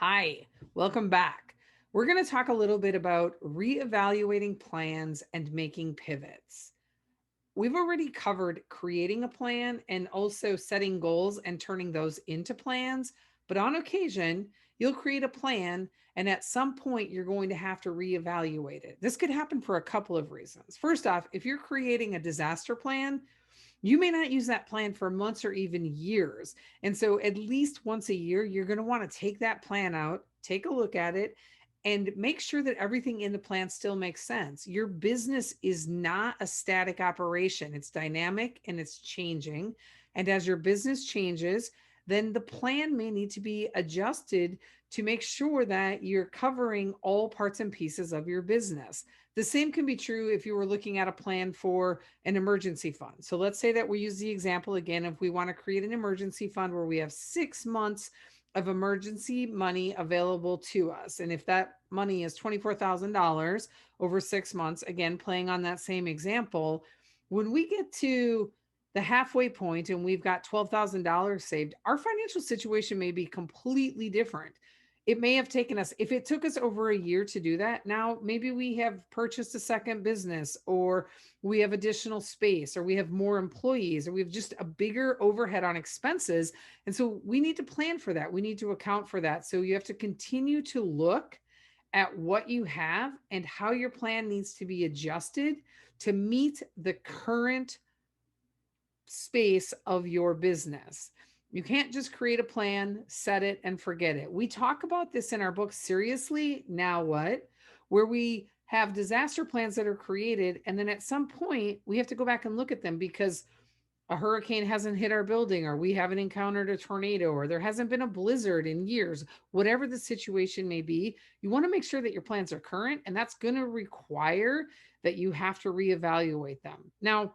Hi, welcome back. We're going to talk a little bit about reevaluating plans and making pivots. We've already covered creating a plan and also setting goals and turning those into plans. But on occasion, you'll create a plan, and at some point, you're going to have to reevaluate it. This could happen for a couple of reasons. First off, if you're creating a disaster plan, you may not use that plan for months or even years. And so, at least once a year, you're going to want to take that plan out, take a look at it, and make sure that everything in the plan still makes sense. Your business is not a static operation, it's dynamic and it's changing. And as your business changes, then the plan may need to be adjusted to make sure that you're covering all parts and pieces of your business. The same can be true if you were looking at a plan for an emergency fund. So let's say that we use the example again, if we want to create an emergency fund where we have 6 months of emergency money available to us. And if that money is $24,000 over 6 months, again, playing on that same example, when we get to the halfway point and we've got $12,000 saved, our financial situation may be completely different. It may have taken us, if it took us over a year to do that, now maybe we have purchased a second business, or we have additional space, or we have more employees, or we have just a bigger overhead on expenses. And so we need to plan for that. We need to account for that. So you have to continue to look at what you have and how your plan needs to be adjusted to meet the current space of your business. You can't just create a plan, set it, and forget it. We talk about this in our book, Seriously, Now What? Where we have disaster plans that are created. And then at some point, we have to go back and look at them because a hurricane hasn't hit our building, or we haven't encountered a tornado, or there hasn't been a blizzard in years. Whatever the situation may be, you want to make sure that your plans are current. And that's going to require that you have to reevaluate them. Now,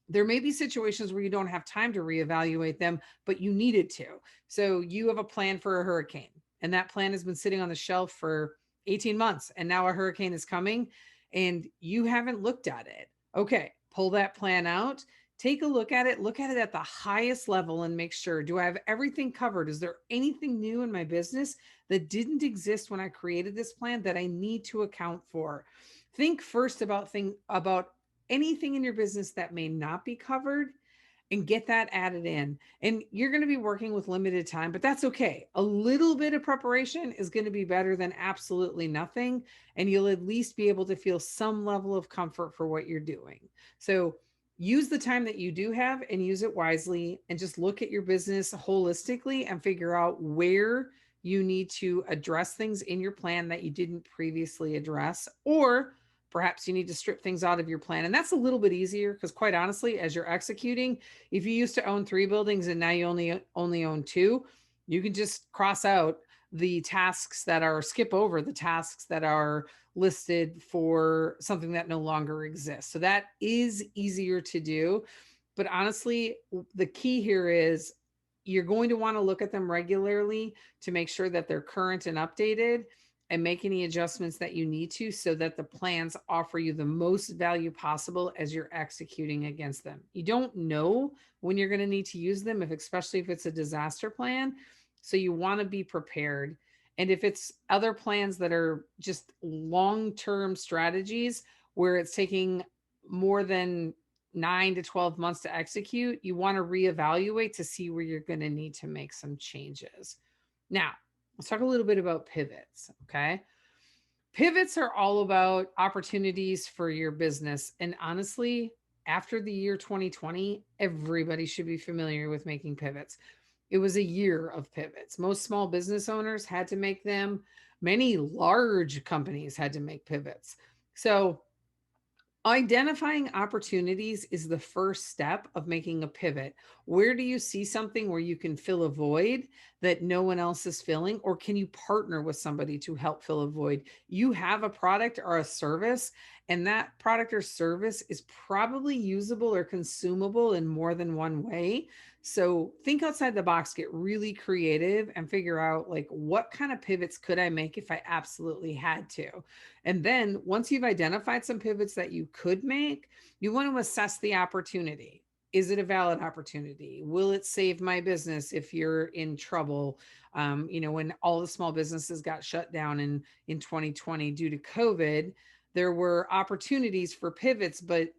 there may be situations where you don't have time to reevaluate them, but you needed to. So you have a plan for a hurricane, and that plan has been sitting on the shelf for 18 months, and now a hurricane is coming and you haven't looked at it. Okay, pull that plan out, take a look at it at the highest level, and make sure, do I have everything covered? Is there anything new in my business that didn't exist when I created this plan that I need to account for? Think first about anything in your business that may not be covered, and get that added in. And you're going to be working with limited time, but that's okay. A little bit of preparation is going to be better than absolutely nothing. And you'll at least be able to feel some level of comfort for what you're doing. So use the time that you do have and use it wisely, and just look at your business holistically and figure out where you need to address things in your plan that you didn't previously address, or perhaps you need to strip things out of your plan. And that's a little bit easier because, quite honestly, as you're executing, if you used to own 3 buildings and now you only own 2, you can just cross out the tasks that are, skip over the tasks that are listed for something that no longer exists. So that is easier to do. But honestly, the key here is you're going to want to look at them regularly to make sure that they're current and updated, and make any adjustments that you need to, so that the plans offer you the most value possible as you're executing against them. You don't know when you're going to need to use them, especially if it's a disaster plan. So you want to be prepared. And if it's other plans that are just long-term strategies where it's taking more than 9 to 12 months to execute, you want to reevaluate to see where you're going to need to make some changes. Now, let's talk a little bit about pivots. Okay. Pivots are all about opportunities for your business. And honestly, after the year 2020, everybody should be familiar with making pivots. It was a year of pivots. Most small business owners had to make them, many large companies had to make pivots. So, identifying opportunities is the first step of making a pivot. Where do you see something where you can fill a void that no one else is filling? Or can you partner with somebody to help fill a void? You have a product or a service, and that product or service is probably usable or consumable in more than one way. So think outside the box, get really creative, and figure out, like, what kind of pivots could I make if I absolutely had to? And then once you've identified some pivots that you could make, you want to assess the opportunity. Is it a valid opportunity? Will it save my business if you're in trouble? When all the small businesses got shut down in 2020 due to COVID, there were opportunities for pivots, but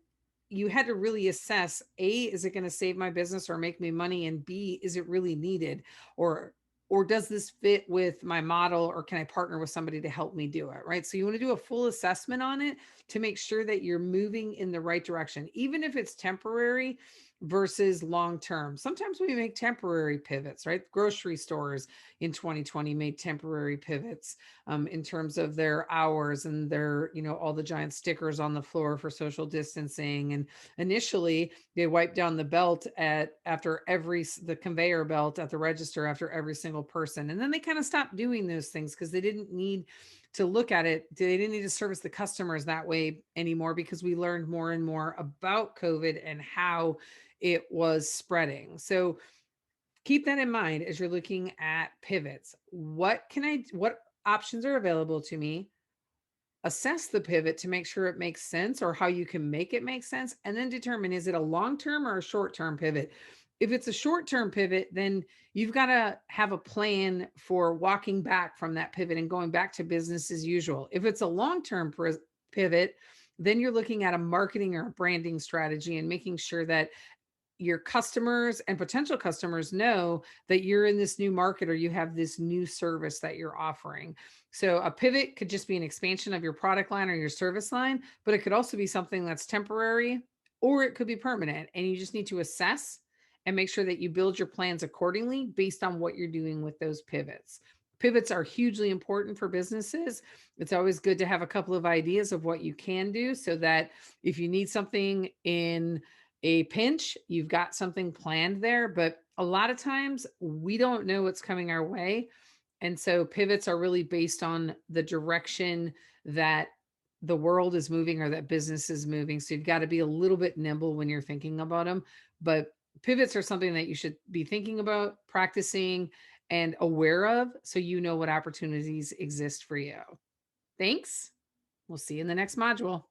you had to really assess: A, is it going to save my business or make me money? And B, is it really needed? Or or does this fit with my model, or can I partner with somebody to help me do it? Right. So you want to do a full assessment on it to make sure that you're moving in the right direction, even if it's temporary versus long term. Sometimes we make temporary pivots, right? Grocery stores in 2020 made temporary pivots in terms of their hours and their, all the giant stickers on the floor for social distancing. And initially, they wiped down the belt at after every the conveyor belt at the register after every single person, and then they kind of stopped doing those things because they didn't need to look at it. They didn't need to service the customers that way anymore because we learned more and more about COVID and how it was spreading. So keep that in mind as you're looking at pivots. What options are available to me? Assess the pivot to make sure it makes sense, or how you can make it make sense, and then determine, is it a long-term or a short-term pivot? If it's a short-term pivot, then you've got to have a plan for walking back from that pivot and going back to business as usual. If it's a long-term pivot, then you're looking at a marketing or a branding strategy and making sure that your customers and potential customers know that you're in this new market or you have this new service that you're offering. So a pivot could just be an expansion of your product line or your service line, but it could also be something that's temporary, or it could be permanent. And you just need to assess and make sure that you build your plans accordingly based on what you're doing with those pivots. Pivots are hugely important for businesses. It's always good to have a couple of ideas of what you can do so that if you need something in a pinch, you've got something planned there. But a lot of times we don't know what's coming our way. And so pivots are really based on the direction that the world is moving or that business is moving. So you've got to be a little bit nimble when you're thinking about them. But pivots are something that you should be thinking about, practicing, and aware of so you know what opportunities exist for you. Thanks. We'll see you in the next module.